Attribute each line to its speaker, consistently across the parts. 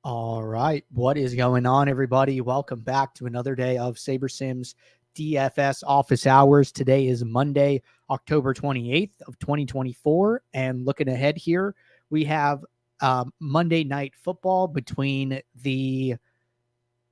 Speaker 1: All right. What is going on, everybody? Welcome back to another day of SaberSim's DFS office hours. Today is Monday, October 28th of 2024. And looking ahead here, we have Monday night football between the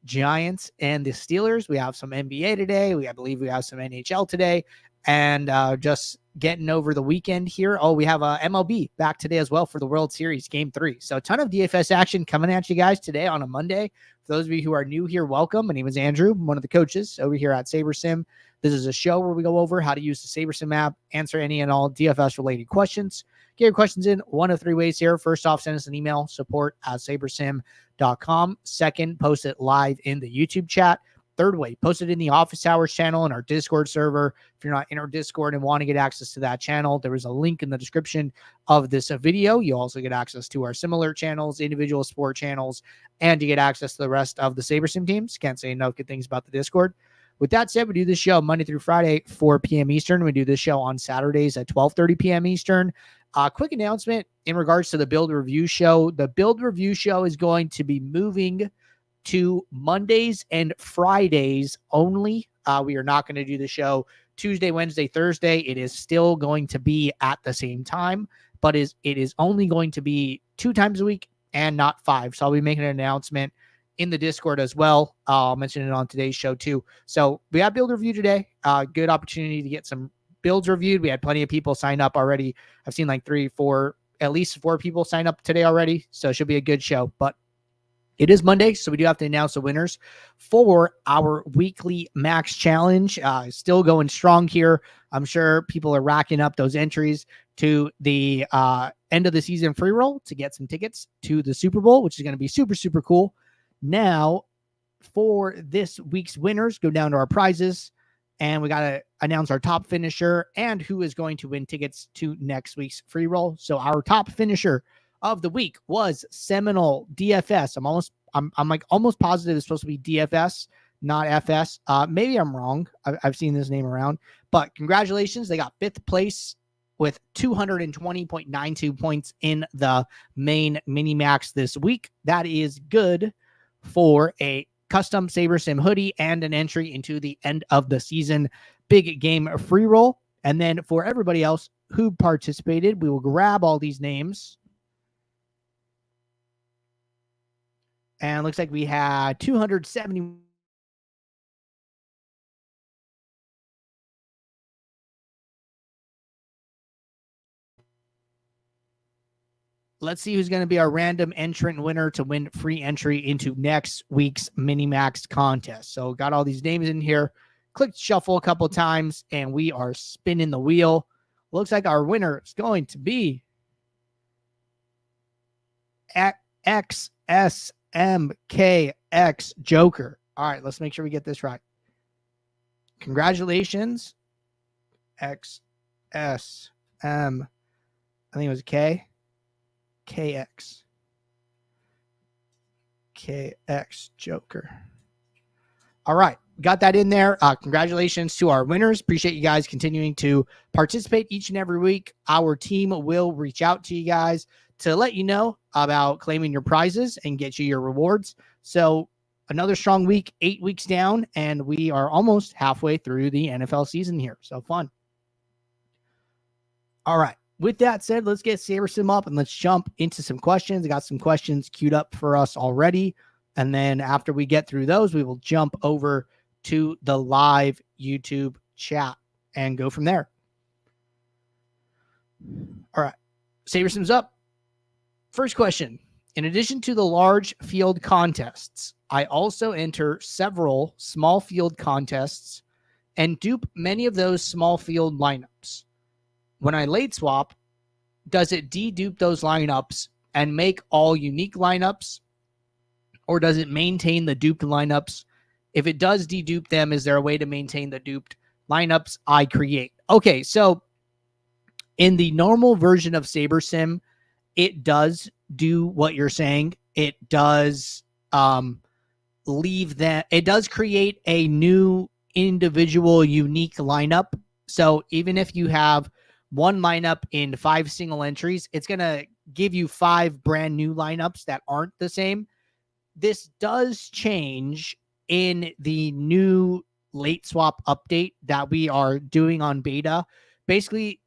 Speaker 1: Giants and the Steelers. We have some NBA today. I believe we have some NHL today. And just getting over the weekend here. Oh, we have MLB back today as well for the World Series Game 3. So a ton of DFS action coming at you guys today on a Monday. For those of you who are new here, welcome. My name is Andrew. I'm one of the coaches over here at SaberSim. This is a show where we go over how to use the SaberSim app, answer any and all DFS-related questions. Get your questions in one of three ways here. First off, send us an email, support@sabersim.com. Second, post it live in the YouTube chat. Third way, post it in the office hours channel in our Discord server. If you're not in our Discord and want to get access to that channel, there is a link in the description of this video. You also get access to our similar channels, individual sport channels, and you get access to the rest of the SaberSim teams. Can't say enough good things about the Discord. With that said, we do this show Monday through Friday, 4 p.m. Eastern. We do this show on Saturdays at 12:30 p.m. Eastern. Quick announcement in regards to the Build Review Show. The Build Review Show is going to be moving to Mondays and Fridays only. We are not going to do the show Tuesday, Wednesday, Thursday. It is still going to be at the same time, but it is only going to be 2 times a week and not 5. So I'll be making an announcement in the Discord as well. I'll mention it on today's show too. So we have Build Review today. Good opportunity to get some builds reviewed. We had plenty of people sign up already. I've seen like 3, 4, at least 4 people sign up today already. So it should be a good show, but it is Monday, so we do have to announce the winners for our weekly max challenge. Still going strong here. I'm sure people are racking up those entries to the end of the season free roll to get some tickets to the Super Bowl, which is going to be super, super cool. Now, for this week's winners, go down to our prizes, and we got to announce our top finisher and who is going to win tickets to next week's free roll. So our top finisher of the week was Seminole DFS. I'm like almost positive it's supposed to be DFS, not FS. Maybe I'm wrong. I've seen this name around, but congratulations. They got 5th place with 220.92 points in the main mini max this week. That is good for a custom SaberSim hoodie and an entry into the end of the season big game free roll. And then for everybody else who participated, we will grab all these names. And it looks like we had 270. Let's see who's going to be our random entrant winner to win free entry into next week's mini-max contest. So got all these names in here. Clicked shuffle a couple times, and we are spinning the wheel. Looks like our winner is going to be XSMKX Joker. All right, let's make sure we get this right. Congratulations, XSM. I think it was KX Joker. All right, got that in there. Congratulations to our winners. Appreciate you guys continuing to participate each and every week. Our team will reach out to you guys to let you know about claiming your prizes and get you your rewards. So another strong week, 8 weeks down, and we are almost halfway through the NFL season here. So fun. All right. With that said, let's get SaberSim up and let's jump into some questions. I got some questions queued up for us already. And then after we get through those, we will jump over to the live YouTube chat and go from there. All right. SaberSim's up. First question. In addition to the large field contests, I also enter several small field contests and dupe many of those small field lineups. When I late swap, does it de-dupe those lineups and make all unique lineups, or does it maintain the duped lineups? If it does de-dupe them, is there a way to maintain the duped lineups I create? Okay, so in the normal version of SaberSim, it does do what you're saying. It does leave that. It does create a new individual unique lineup. So even if you have one lineup in 5 single entries, it's going to give you 5 brand new lineups that aren't the same. this does change in the new late swap update that we are doing on beta. Basically,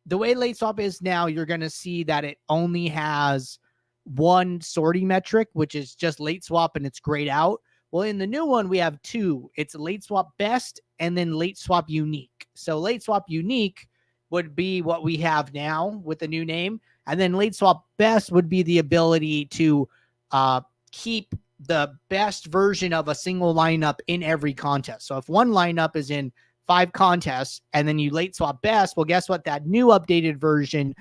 Speaker 1: the way late swap is now, you're going to see that it only has one sorting metric, which is just late swap and it's grayed out. Well, in the new one, we have two. It's late swap best and then late swap unique. So late swap unique would be what we have now with the new name. And then late swap best would be the ability to keep the best version of a single lineup in every contest. So if one lineup is in 5 contests and then you late swap best, well, guess what? That new updated version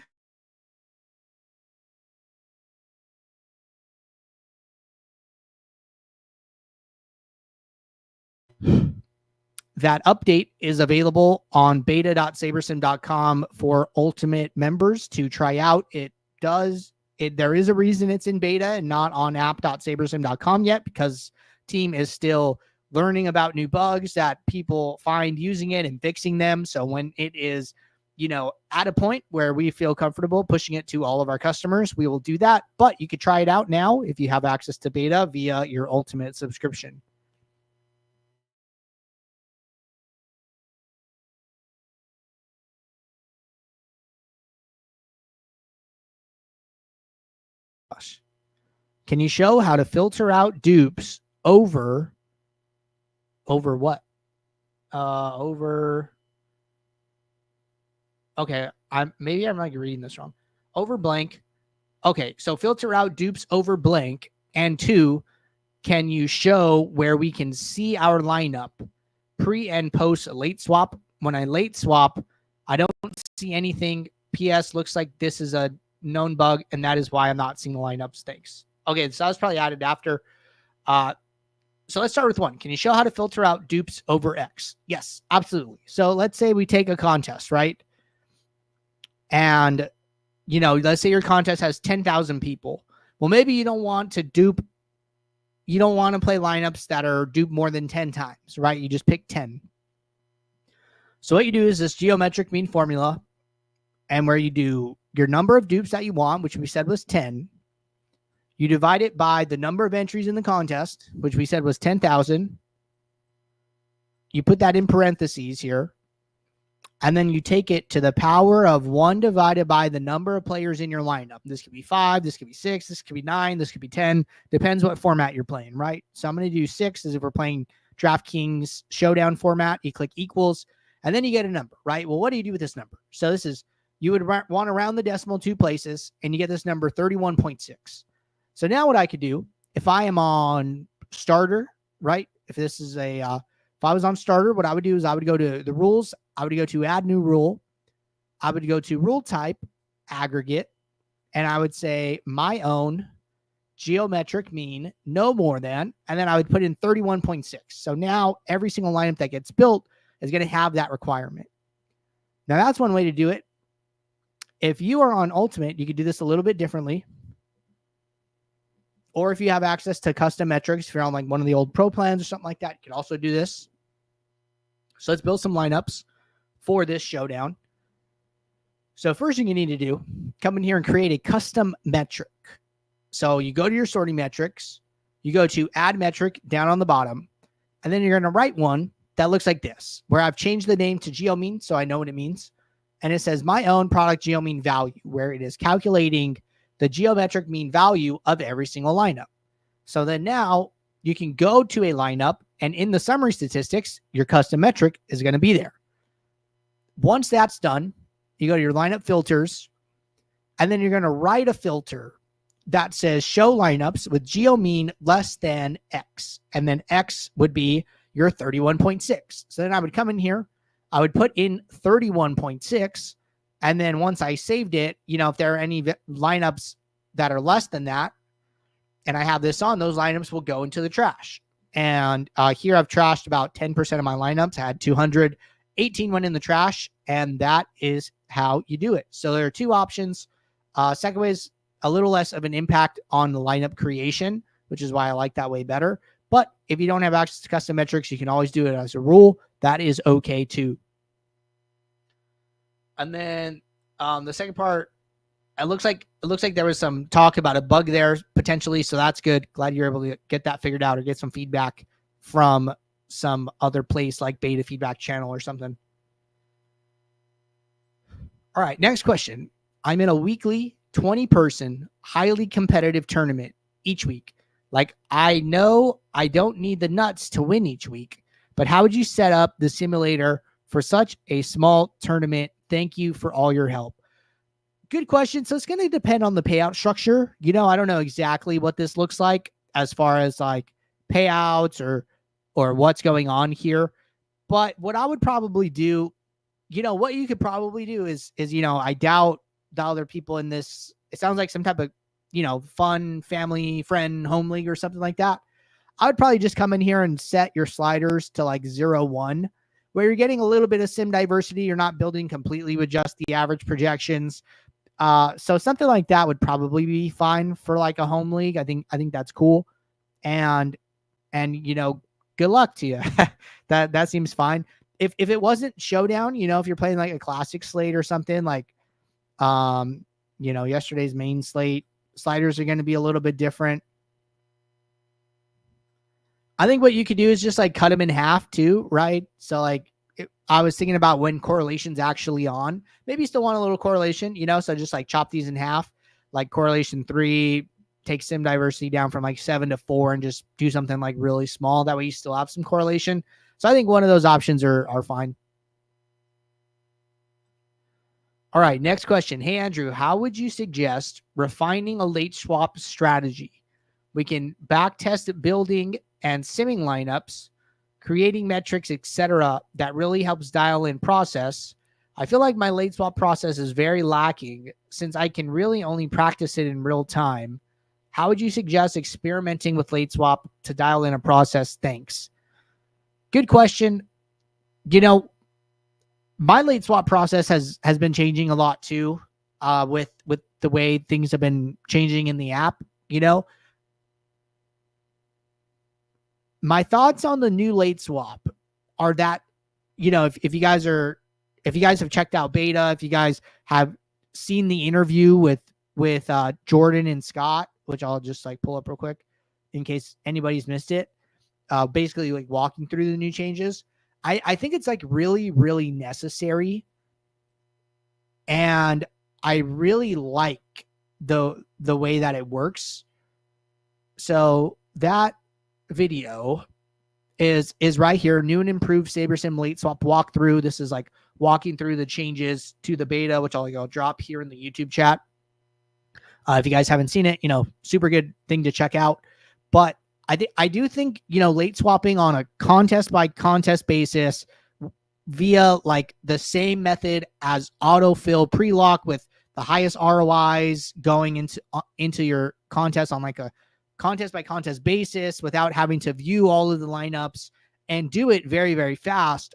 Speaker 1: that update is available on beta.sabersim.com for ultimate members to try out. There is a reason it's in beta and not on app.sabersim.com yet, because team is still learning about new bugs that people find using it and fixing them. So when it is, at a point where we feel comfortable pushing it to all of our customers, we will do that. But you could try it out now if you have access to beta via your ultimate subscription. Can you show how to filter out dupes over what? Okay, maybe I'm like reading this wrong. Over blank. Okay, so filter out dupes over blank. And 2, can you show where we can see our lineup pre and post late swap? When I late swap, I don't see anything. PS, looks like this is a known bug, and that is why I'm not seeing the lineups. Thanks. Okay, so that was probably added after. So let's start with 1. Can you show how to filter out dupes over X? Yes, absolutely. So let's say we take a contest, right? And, let's say your contest has 10,000 people. Well, maybe you don't want to dupe. You don't want to play lineups that are duped more than 10 times, right? You just pick 10. So what you do is this geometric mean formula, and where you do your number of dupes that you want, which we said was 10. You divide it by the number of entries in the contest, which we said was 10,000. You put that in parentheses here. And then you take it to the power of 1 divided by the number of players in your lineup. This could be 5, this could be 6, this could be 9, this could be 10. Depends what format you're playing, right? So I'm going to do 6 as if we're playing DraftKings Showdown format. You click equals, and then you get a number, right? Well, what do you do with this number? So this is, you would want to round the decimal 2 places, and you get this number 31.6. So now what I could do, if I am on starter, right? If this is if I was on starter, what I would do is I would go to the rules. I would go to add new rule. I would go to rule type, aggregate, and I would say my own geometric mean no more than, and then I would put in 31.6. So now every single lineup that gets built is going to have that requirement. Now that's one way to do it. If you are on Ultimate, you could do this a little bit differently. Or if you have access to custom metrics, if you're on like one of the old pro plans or something like that, you can also do this. So let's build some lineups for this showdown. So first thing you need to do, come in here and create a custom metric. So you go to your sorting metrics, you go to add metric down on the bottom, and then you're going to write one that looks like this, where I've changed the name to geomean, so I know what it means. And it says my own product geomean value, where it is calculating the geometric mean value of every single lineup. So then now you can go to a lineup, and in the summary statistics, your custom metric is going to be there. Once that's done, you go to your lineup filters, and then you're going to write a filter that says show lineups with geomean less than X. And then X would be your 31.6. So then I would come in here, I would put in 31.6. And then once I saved it, if there are any lineups that are less than that, and I have this on, those lineups will go into the trash. And here I've trashed about 10% of my lineups. I had 218 went in the trash, and that is how you do it. So there are 2 options. Second way is a little less of an impact on the lineup creation, which is why I like that way better. But if you don't have access to custom metrics, you can always do it as a rule. That is okay too. And then the second part, it looks like there was some talk about a bug there potentially, so that's good. Glad you're able to get that figured out or get some feedback from some other place like Beta Feedback Channel or something. All right, next question. I'm in a weekly 20-person highly competitive tournament each week. Like, I know I don't need the nuts to win each week, but how would you set up the simulator for such a small tournament? Thank you for all your help. Good question. So it's going to depend on the payout structure. You know, I don't know exactly what this looks like as far as like payouts or what's going on here. But what I would probably do, you know, what you could probably do is, you know, I doubt the other people in this, it sounds like some type of, you know, fun family friend home league or something like that. I would probably just come in here and set your sliders to like 0-1, where you're getting a little bit of sim diversity. You're not building completely with just the average projections. So something like that would probably be fine for like a home league. I think that's cool. And you know, good luck to you. that seems fine. If it wasn't showdown, you know, if you're playing like a classic slate or something like, you know, yesterday's main slate, sliders are going to be a little bit different. I think what you could do is just like cut them in half too, right? So like, I was thinking about when correlation's actually on. Maybe you still want a little correlation, you know, so just like chop these in half, like correlation 3, take sim diversity down from like 7 to 4 and just do something like really small. That way you still have some correlation. So I think one of those options are fine. All right, next question. Hey, Andrew, how would you suggest refining a late swap strategy? We can back test building and simming lineups, creating metrics, etc. that really helps dial in process. I feel like my late swap process is very lacking since I can really only practice it in real time. How would you suggest experimenting with late swap to dial in a process? Thanks. Good question. You know, my late swap process has been changing a lot too, with the way things have been changing in the app. You know, my thoughts on the new late swap are that, you know, if you guys have checked out beta, if you guys have seen the interview with Jordan and Scott, which I'll just like pull up real quick in case anybody's missed it, basically like walking through the new changes. I think it's like really, really necessary. And I really like the way that it works. So that video is right here. New and improved SaberSim late swap walkthrough. This is like walking through the changes to the beta, which I'll drop here in the YouTube chat. If you guys haven't seen it, you know, super good thing to check out. But I do think, you know, late swapping on a contest by contest basis via like the same method as autofill pre-lock with the highest ROIs going into your contest on like a contest by contest basis without having to view all of the lineups and do it very, very fast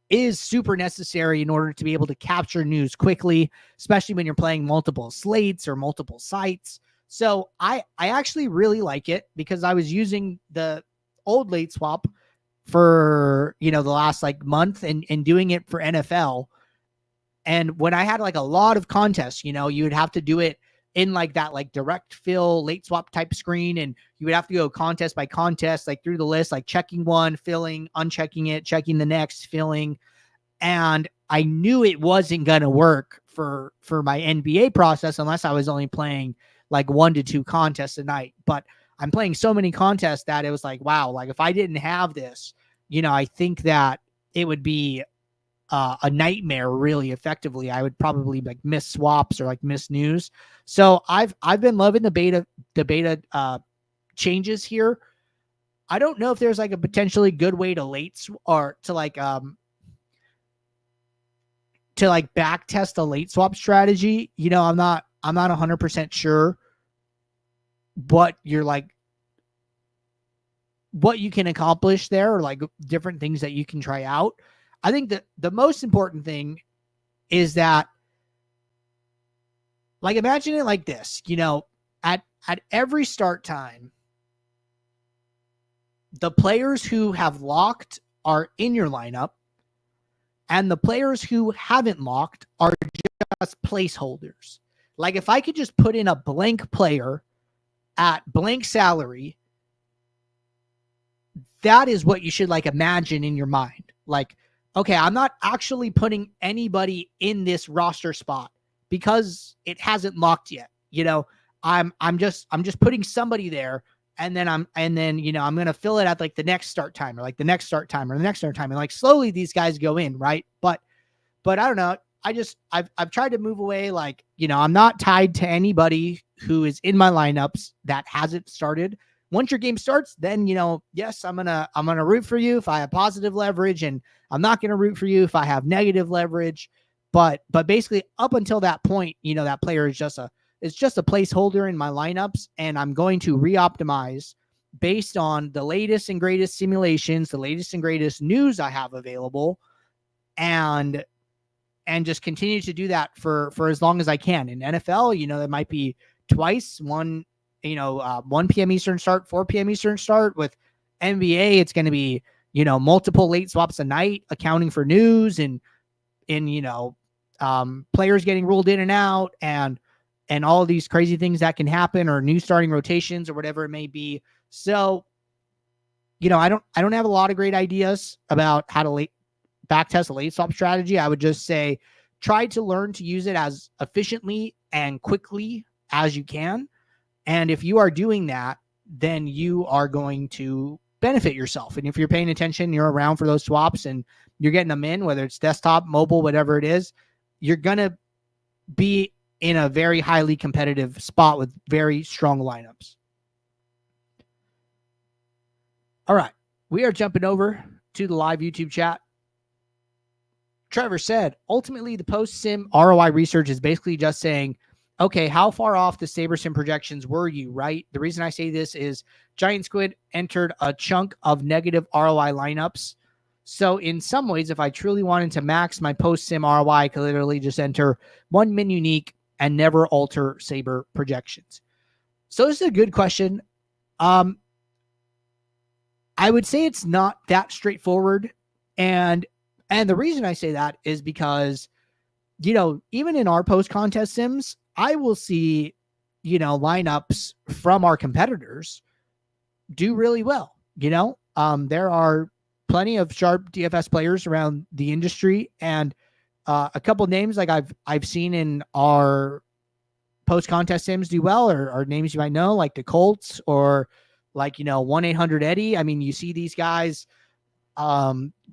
Speaker 1: is super necessary in order to be able to capture news quickly, especially when you're playing multiple slates or multiple sites. So I actually really like it because I was using the old late swap for, you know, the last like month and doing it for NFL. And when I had like a lot of contests, you know, you would have to do it in like that, like direct fill late swap type screen. And you would have to go contest by contest, like through the list, like checking one, filling, unchecking it, checking the next, filling. And I knew it wasn't going to work for my NBA process unless I was only playing like 1 to 2 contests a night. But I'm playing so many contests that it was like, wow, like if I didn't have this, you know, I think that it would be a nightmare really effectively. I would probably like miss swaps or like miss news. So I've been loving the beta changes here. I don't know if there's like a potentially good way to back test a late swap strategy. You know, I'm not 100% sure what you can accomplish there or like different things that you can try out. I think that the most important thing is that, like, imagine it like this, you know, at every start time, the players who have locked are in your lineup and the players who haven't locked are just placeholders. Like if I could just put in a blank player at blank salary, that is what you should like imagine in your mind. Like, okay, I'm not actually putting anybody in this roster spot because it hasn't locked yet. You know, I'm just putting somebody there, and then I'm gonna fill it at like the next start time, or like the next start time, or the next start time, and like slowly these guys go in, right? But I don't know. I've tried to move away. Like, you know, I'm not tied to anybody who is in my lineups that hasn't started. Once your game starts, then, you know, yes, I'm gonna root for you if I have positive leverage, and I'm not gonna root for you if I have negative leverage. But basically, up until that point, you know, that player is just a placeholder in my lineups, and I'm going to re-optimize based on the latest and greatest simulations, the latest and greatest news I have available, and just continue to do that for as long as I can. In NFL, you know, there might be twice, 1 p.m. Eastern start, 4 p.m. Eastern start. With NBA, it's going to be, you know, multiple late swaps a night, accounting for news and you know, players getting ruled in and out, and all of these crazy things that can happen, or new starting rotations, or whatever it may be. So, you know, I don't have a lot of great ideas about how to backtest a late swap strategy. I would just say try to learn to use it as efficiently and quickly as you can. And if you are doing that, then you are going to benefit yourself. And if you're paying attention, you're around for those swaps and you're getting them in, whether it's desktop, mobile, whatever it is, you're going to be in a very highly competitive spot with very strong lineups. All right. We are jumping over to the live YouTube chat. Trevor said, ultimately, the post-sim ROI research is basically just saying, okay, how far off the SaberSim projections were you, right? The reason I say this is Giant Squid entered a chunk of negative ROI lineups. So in some ways, if I truly wanted to max my post-sim ROI, I could literally just enter one min unique and never alter Saber projections. So this is a good question. I would say it's not that straightforward. And the reason I say that is because, you know, even in our post-contest sims, I will see, you know, lineups from our competitors do really well. You know, there are plenty of sharp DFS players around the industry, and a couple of names like I've seen in our post-contest sims do well, or names you might know, like the Colts, or like, you know, 1-800-Eddie. I mean, you see these guys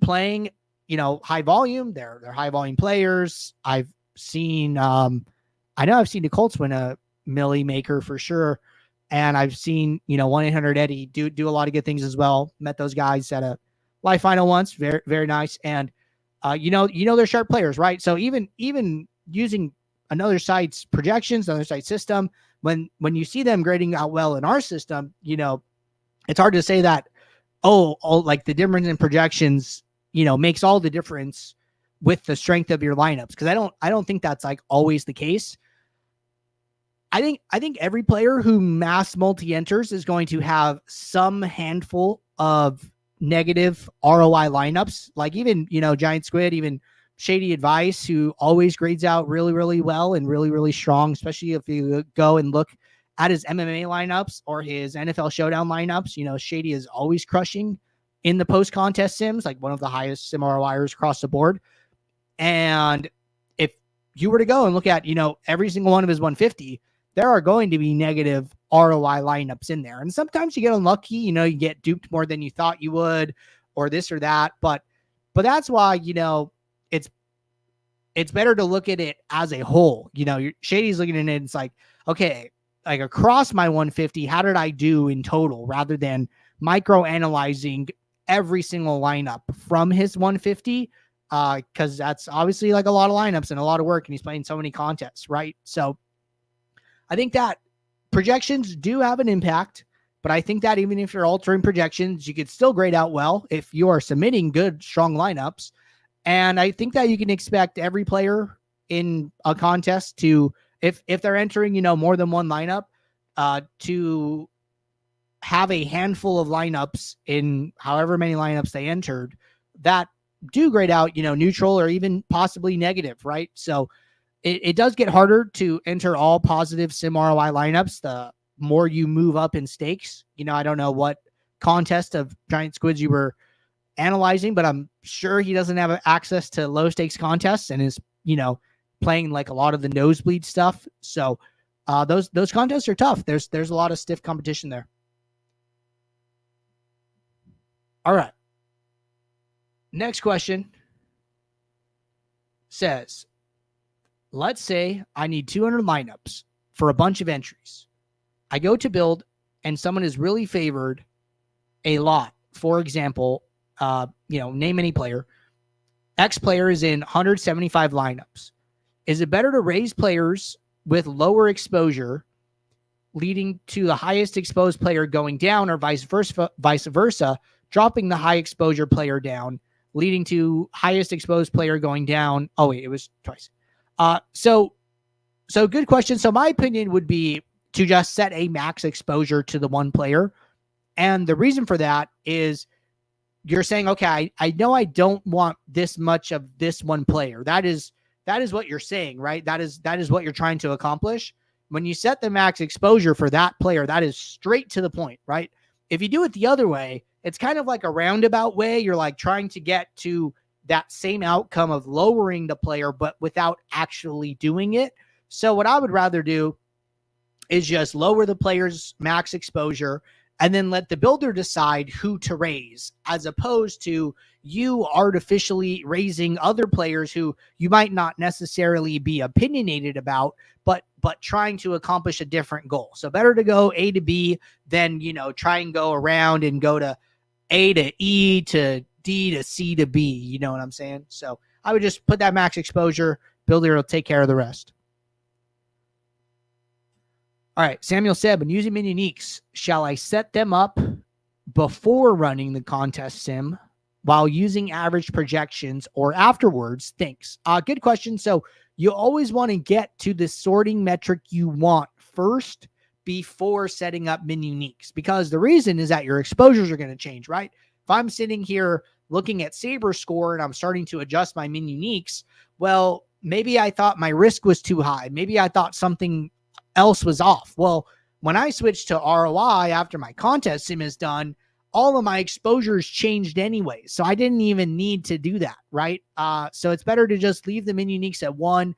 Speaker 1: playing, you know, high volume. They're high volume players. I've seen, I know I've seen the Colts win a Millie Maker for sure. And I've seen, you know, 1-800-Eddie do a lot of good things as well. Met those guys at a live final once. Very, very nice. And, you know, they're sharp players, right? So even using another site's projections, another site system, when you see them grading out well in our system, you know, it's hard to say that, like the difference in projections, you know, makes all the difference with the strength of your lineups. Because I don't think that's like always the case. I think every player who mass multi-enters is going to have some handful of negative ROI lineups. Like even, you know, Giant Squid, even Shady Advice, who always grades out really, really well and really, really strong, especially if you go and look at his MMA lineups or his NFL Showdown lineups. You know, Shady is always crushing in the post-contest sims, like one of the highest sim ROIers across the board. And if you were to go and look at, you know, every single one of his 150, there are going to be negative ROI lineups in there. And sometimes you get unlucky, you know, you get duped more than you thought you would, or this or that. But that's why, you know, it's better to look at it as a whole. You know, Shady's looking at it, and it's like, okay, like across my 150, how did I do in total, rather than micro analyzing every single lineup from his 150, because that's obviously like a lot of lineups and a lot of work, and he's playing so many contests, right? So I think that projections do have an impact, but I think that even if you're altering projections, you could still grade out well if you are submitting good, strong lineups. And I think that you can expect every player in a contest to, if they're entering, you know, more than one lineup, to have a handful of lineups in however many lineups they entered that do grade out, you know, neutral or even possibly negative, right? So it does get harder to enter all positive sim ROI lineups the more you move up in stakes. I don't know what contest of giant squids you were analyzing, but I'm sure he doesn't have access to low stakes contests and is, playing like a lot of the nosebleed stuff. So those contests are tough. There's a lot of stiff competition there. All right. Next question says, let's say I need 200 lineups for a bunch of entries. I go to build and someone is really favored a lot. For example, name any player. X player is in 175 lineups. Is it better to raise players with lower exposure, leading to the highest exposed player going down, or vice versa, dropping the high exposure player down, leading to highest exposed player going down? Oh wait, it was twice. So good question. So my opinion would be to just set a max exposure to the one player. And the reason for that is you're saying, okay, I know I don't want this much of this one player. That is what you're saying, right? That is what you're trying to accomplish. When you set the max exposure for that player, that is straight to the point, right? If you do it the other way, it's kind of like a roundabout way. You're like trying to get to that same outcome of lowering the player, but without actually doing it. So what I would rather do is just lower the player's max exposure and then let the builder decide who to raise, as opposed to you artificially raising other players who you might not necessarily be opinionated about, but trying to accomplish a different goal. So better to go A to B than, try and go around and go to A to E to D to C to B. You know what I'm saying? So I would just put that max exposure. Builder will take care of the rest. All right, Samuel said, when using min uniques, shall I set them up before running the contest sim while using average projections, or afterwards? Thanks. Good question. So you always want to get to the sorting metric you want first before setting up min uniques, because the reason is that your exposures are going to change, right? If I'm sitting here looking at Saber score and I'm starting to adjust my min uniques, well, maybe I thought my risk was too high. Maybe I thought something else was off. Well, when I switched to ROI after my contest sim is done, all of my exposures changed anyway. So I didn't even need to do that, right? So it's better to just leave the min uniques at 1.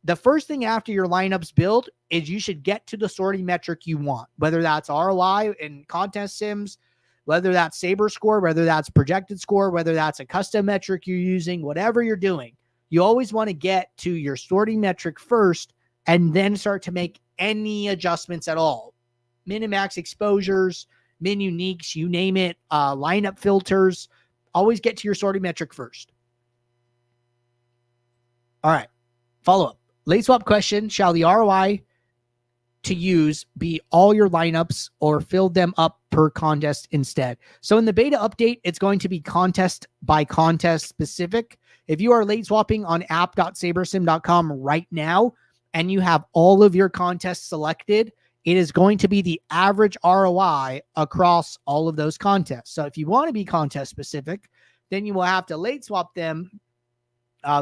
Speaker 1: The first thing after your lineups build is you should get to the sorting metric you want, whether that's ROI in contest sims, whether that's Saber score, whether that's projected score, whether that's a custom metric you're using, whatever you're doing. You always want to get to your sorting metric first and then start to make any adjustments at all. Min and max exposures, min uniques, you name it, lineup filters. Always get to your sorting metric first. All right. Follow up. Late swap question. Shall the ROI to use be all your lineups or fill them up per contest instead? So in the beta update, it's going to be contest by contest specific. If you are late swapping on app.sabersim.com right now, and you have all of your contests selected, it is going to be the average ROI across all of those contests. So if you want to be contest specific, then you will have to late swap them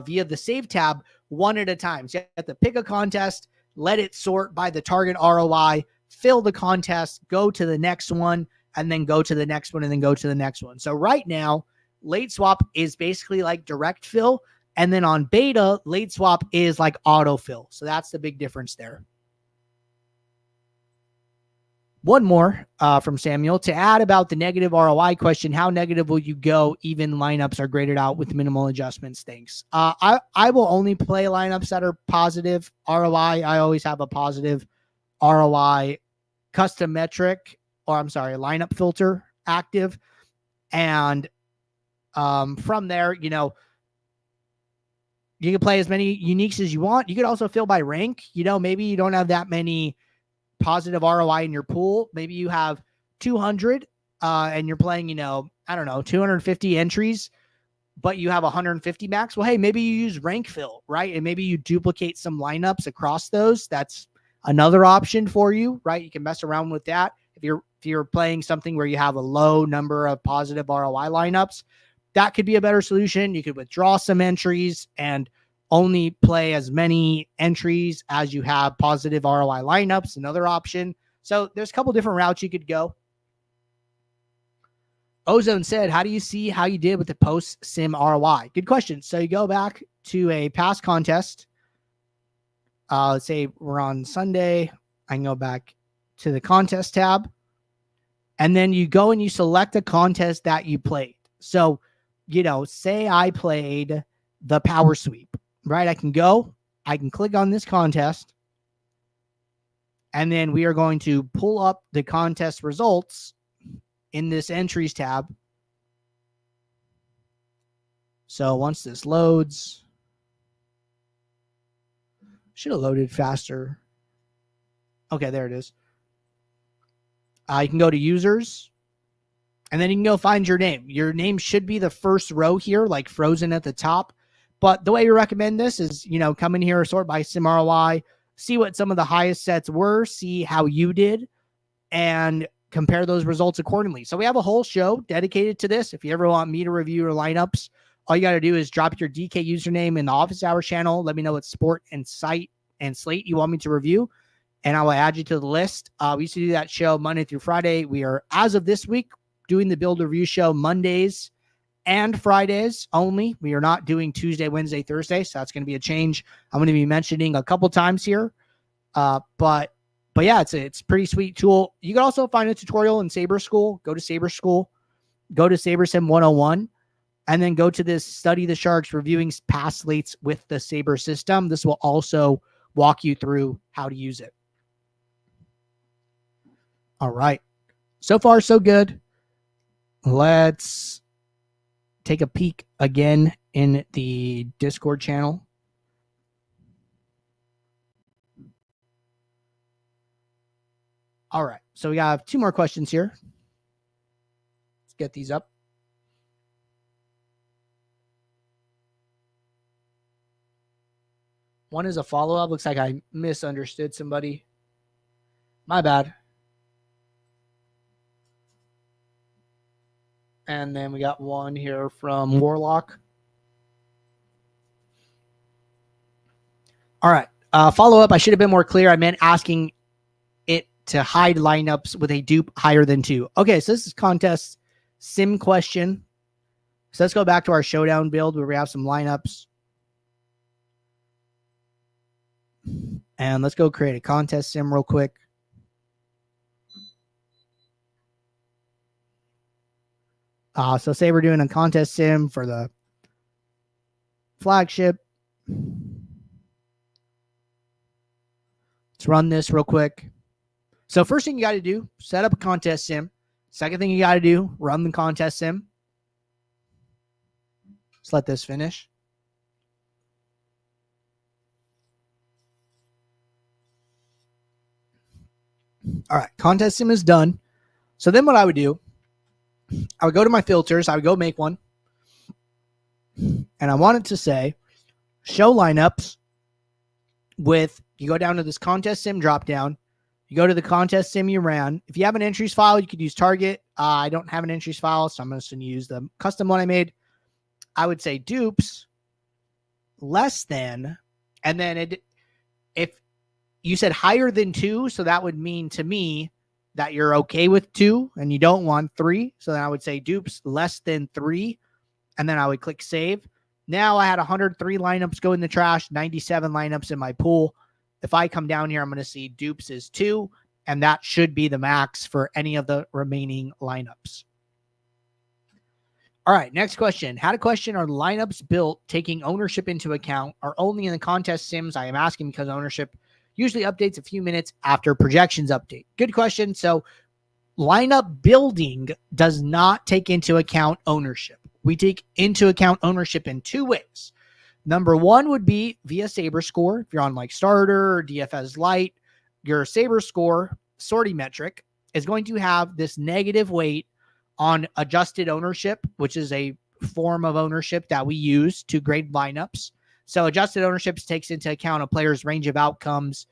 Speaker 1: via the save tab one at a time. So you have to pick a contest, let it sort by the target ROI, fill the contest, go to the next one, and then go to the next one, and then go to the next one. So right now, late swap is basically like direct fill. And then on beta, late swap is like autofill. So that's the big difference there. One more from Samuel. To add about the negative ROI question, how negative will you go even lineups are graded out with minimal adjustments? Thanks. I will only play lineups that are positive ROI. I always have a positive ROI custom metric, or I'm sorry, lineup filter active. And from there, you can play as many uniques as you want. You could also fill by rank. Maybe you don't have that many positive ROI in your pool. Maybe you have 200 and you're playing, 250 entries, but you have 150 max. Well, hey, maybe you use rank fill, right? And maybe you duplicate some lineups across those. That's another option for you, right? You can mess around with that. If you're playing something where you have a low number of positive ROI lineups, that could be a better solution. You could withdraw some entries and only play as many entries as you have positive ROI lineups, another option. So there's a couple different routes you could go. Ozone said, how do you see how you did with the post sim ROI? Good question. So you go back to a past contest. Let's say we're on Sunday. I can go back to the contest tab. And then you go and you select a contest that you played. So, say I played the power sweep, right? I can click on this contest. And then we are going to pull up the contest results in this entries tab. So once this loads, should have loaded faster. Okay, there it is. You can go to users, and then you can go find your name. Your name should be the first row here, like frozen at the top. But the way we recommend this is, come in here, sort by sim ROI, see what some of the highest sets were, see how you did, and compare those results accordingly. So we have a whole show dedicated to this. If you ever want me to review your lineups, all you got to do is drop your DK username in the office hour channel. Let me know what sport and site and slate you want me to review, and I will add you to the list. We used to do that show Monday through Friday. We are, as of this week, doing the build review show Mondays and Fridays only. We are not doing Tuesday, Wednesday, Thursday. So that's going to be a change I'm going to be mentioning a couple times here. But yeah, it's a pretty sweet tool. You can also find a tutorial in Saber School. Go to Saber School, go to SaberSim 101, and then go to this Study the Sharks reviewing past slates with the Saber system. This will also walk you through how to use it. All right. So far, so good. Let's take a peek again in the Discord channel. All right. So we got 2 more questions here. Let's get these up. One is a follow-up. Looks like I misunderstood somebody. My bad. And then we got one here from Warlock. All right. Follow-up. I should have been more clear. I meant asking it to hide lineups with a dupe higher than 2. Okay, so this is contest sim question. So let's go back to our showdown build where we have some lineups. And let's go create a contest sim real quick. So say we're doing a contest sim for the flagship. Let's run this real quick. So first thing you got to do, set up a contest sim. Second thing you got to do, run the contest sim. Let's let this finish. All right, contest sim is done. So then what I would do, I would go to my filters. I would go make one. And I want it to say, show lineups with, you go down to this contest sim drop down. You go to the contest sim you ran. If you have an entries file, you could use Target. I don't have an entries file, so I'm just going to use the custom one I made. I would say dupes less than, and then if you said higher than 2, so that would mean to me that you're okay with 2 and you don't want 3. So then I would say dupes less than 3, and then I would click save. Now I had 103 lineups go in the trash, 97 lineups in my pool. If I come down here, I'm going to see dupes is 2, and that should be the max for any of the remaining lineups. All right, next question. Had a question, are lineups built taking ownership into account or only in the contest sims? I am asking because ownership usually updates a few minutes after projections update. Good question. So lineup building does not take into account ownership. We take into account ownership in 2 ways. Number 1 would be via Saber score. If you're on like starter or DFS light, your Saber score sorting metric is going to have this negative weight on adjusted ownership, which is a form of ownership that we use to grade lineups. So adjusted ownership takes into account a player's range of outcomes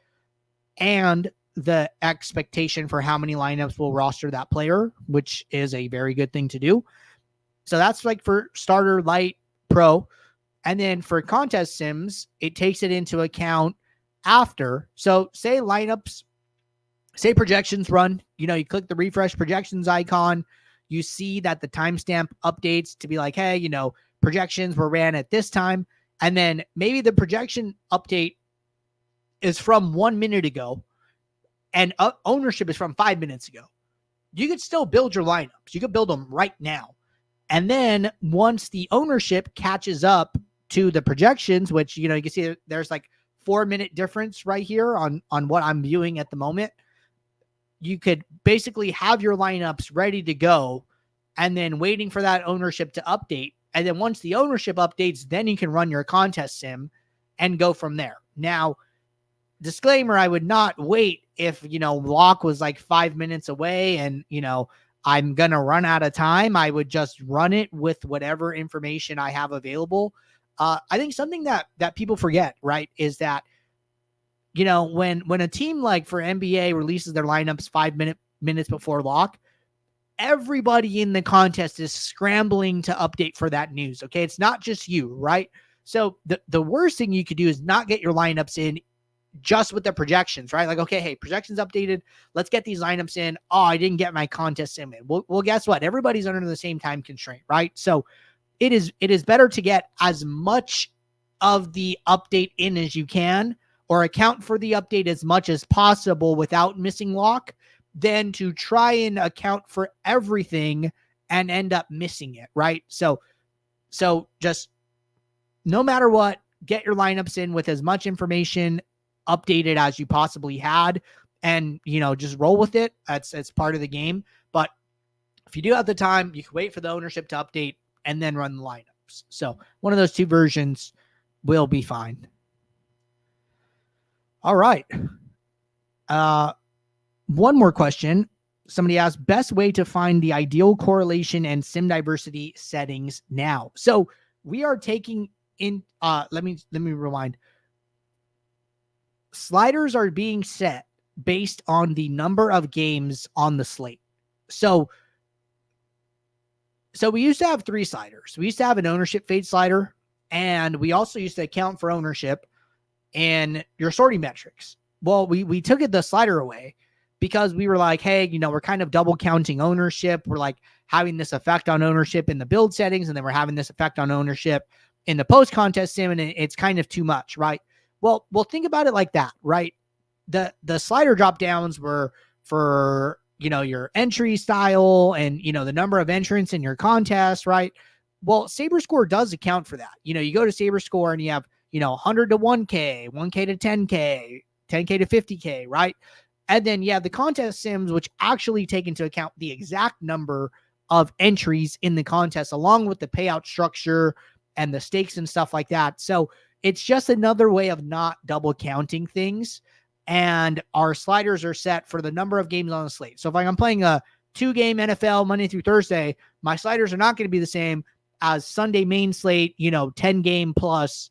Speaker 1: and the expectation for how many lineups will roster that player, which is a very good thing to do. So that's like for starter, light, pro. And then for contest sims, it takes it into account after. So say lineups, say projections run, you click the refresh projections icon, you see that the timestamp updates to be like, hey, projections were ran at this time. And then maybe the projection update is from 1 minute ago and ownership is from 5 minutes ago. You could still build your lineups. You could build them right now. And then once the ownership catches up to the projections, which, you can see there's like 4 minute difference right here on what I'm viewing at the moment. You could basically have your lineups ready to go and then waiting for that ownership to update. And then once the ownership updates, then you can run your contest sim and go from there. Now, disclaimer, I would not wait if, lock was like 5 minutes away and, I'm going to run out of time. I would just run it with whatever information I have available. I think something that people forget, right, is that, when a team like for NBA releases their lineups 5 minutes before lock, everybody in the contest is scrambling to update for that news. Okay. It's not just you, right? So the worst thing you could do is not get your lineups in just with the projections, right? Like, okay, hey, projections updated. Let's get these lineups in. Oh, I didn't get my contest sim in. Well, guess what? Everybody's under the same time constraint, right? So it is better to get as much of the update in as you can, or account for the update as much as possible without missing lock, than to try and account for everything and end up missing it, right? So just no matter what, get your lineups in with as much information updated as you possibly had, and just roll with it. That's part of the game. But if you do have the time, you can wait for the ownership to update and then run the lineups. So one of those two versions will be fine. All right. One more question. Somebody asked, best way to find the ideal correlation and sim diversity settings now. So we are taking in, let me rewind. Sliders are being set based on the number of games on the slate. So we used to have 3 sliders. We used to have an ownership fade slider, and we also used to account for ownership and your sorting metrics. Well, we took the slider away because we were like, hey, we're kind of double counting ownership. We're like having this effect on ownership in the build settings, and then we're having this effect on ownership in the post contest sim, and it's kind of too much, right? Well, think about it like that, right? The slider drop downs were for, your entry style and, the number of entrants in your contest, right? Well, SaberScore does account for that. You go to SaberScore and you have, 100 to 1K, 1K to 10K, 10K to 50K, right? And then you have the contest sims, which actually take into account the exact number of entries in the contest, along with the payout structure and the stakes and stuff like that. So it's just another way of not double counting things. And our sliders are set for the number of games on the slate. So if I'm playing a 2-game NFL Monday through Thursday, my sliders are not going to be the same as Sunday main slate, 10-game plus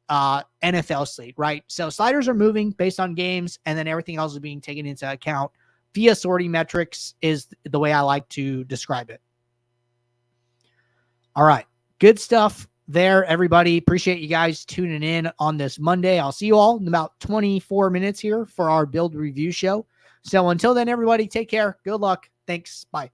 Speaker 1: NFL slate, right? So sliders are moving based on games, and then everything else is being taken into account via sorting metrics is the way I like to describe it. All right. Good stuff there, everybody. Appreciate you guys tuning in on this Monday. I'll see you all in about 24 minutes here for our build review show. So until then, everybody, take care. Good luck. Thanks. Bye.